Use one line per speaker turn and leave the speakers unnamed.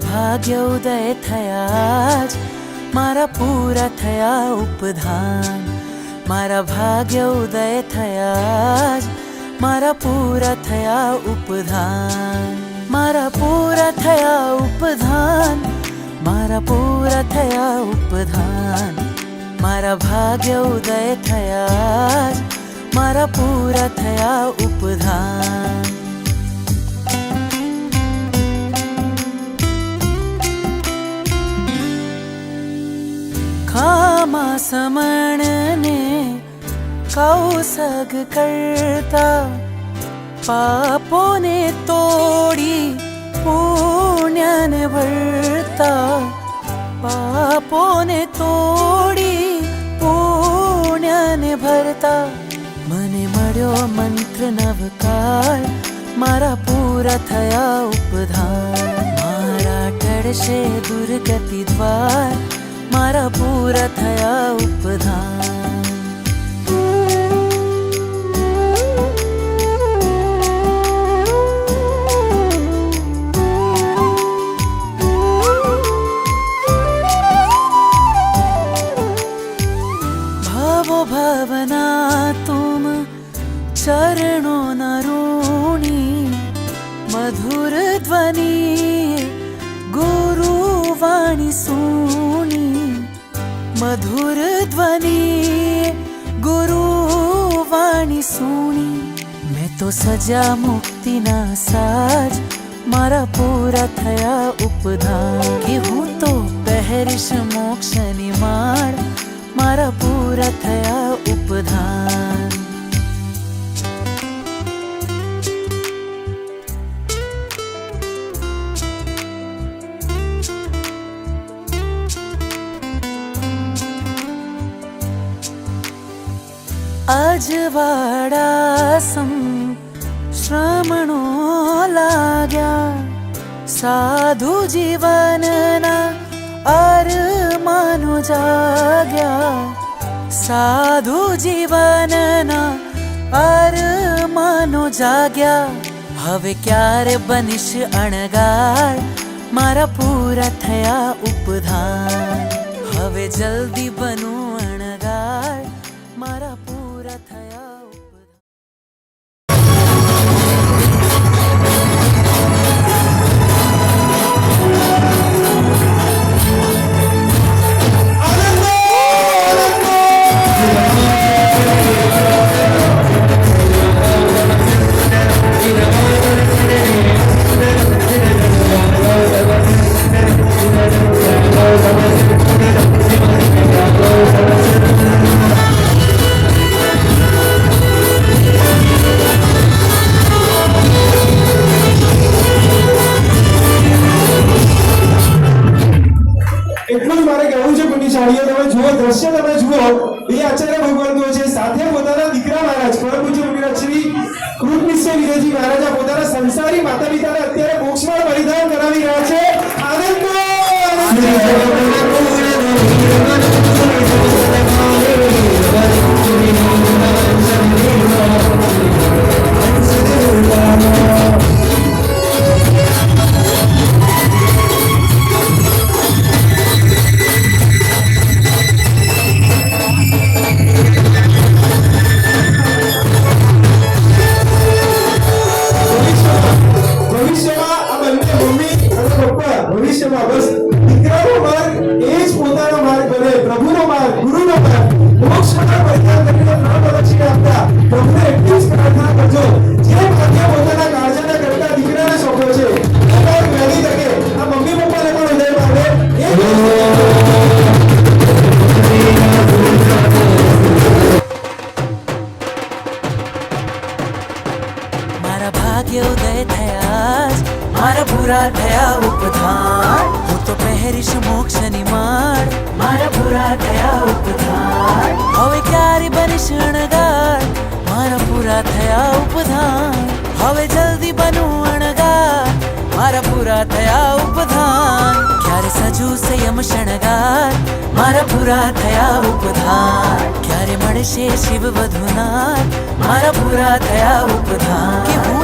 भाग्य उदय थयाज, मारा पूरा थया उपधान। मारा भाग्य उदय थयाज, मारा पूरा थया उपधान। मारा पूरा थया उपधान, मारा पूरा थया उपधान। मारा भाग्य उदय थयाज, मारा पूरा थया उपधान। खामा समणने कौसग करता, पापोने तोड़ी पुण्यने भरता। पापोने तोड़ी पुण्यने भरता। मने मळ्यो मंत्र नवकाळ, मारा पूरा थया उपधान। मारा टळशे दुर्गति द्वार, मारा पूरा थया उपधान। भावो भावना तुम चरणों न ऋणी। मधुर ध्वनि गुरु वाणी सुनी। मधुर ध्वनि गुरु वाणी सुनी। मैं तो सजा मुक्ति ना साज, मारा पूरा थया उपधान। कि हूँ तो पहरिश मोक्ष निमाड़, मारा पूरा थया उपधान। अजवाड़ासम श्रमणो लाग्या। साधु जीवनना अरमानो जाग्या। साधु जीवनना अरमानो जाग्या। हवे क्यारे बनिश अणगार, मारा पूरा थया उपधान। हवे जल्दी बनू अणगार, मारा पूरा थया उपधान।
એટલું જ મારે કહેવું છે પુણ્યશાળીઓ, તમે જુઓ દ્રશ્ય, તમે જુઓ એ આચાર્ય ભગવાનનો છે, સાથે પોતાના દીકરા મહારાજ પરમ પૂજ્ય મુનિરાજ શ્રી કૃતનિશ્ચય વિજયજી મહારાજા પોતાના સંસારી માતા પિતાને અત્યારે મોક્ષમાં બલિદાન કરાવી રહ્યા છે। આનંદ ભવિષ્યમાં બસ દીકરાનો માર્ગ એ જ પોતાનો માર્ગ બને, પ્રભુનો માર્ગ, ગુરુનો માર્ગ, મોક્ષ માટે પરિત્યાગ કરીને ત્રણ પ્રદક્ષિણા આપતા પ્રભુને એટલી જ પ્રાર્થના કરજો, જે ભાગ્ય પોતાના કાળજાના કરતા દીકરાને સોંપ્યો છે એ માર્ગ વહેલી તકે આ મમ્મી પપ્પાને પણ હૃદય પામે એ
मारा भाग्य उदय थयाज, मारा पूरा थया उपधान। हूँ तो पहरिश मोक्ष निमाड़, मारा पूरा थया उपधान। हवे क्यारी बनिश अणगार, मारा पूरा थया उपधान। हवे जल्दी बनू अणगार, मारा पूरा थया उपधान। क्यारे सजू संयम शणगार, मारा पूरा थया उपधान। क्यारे मळशे शिव वधुनार, मारा पूरा थया उपधान।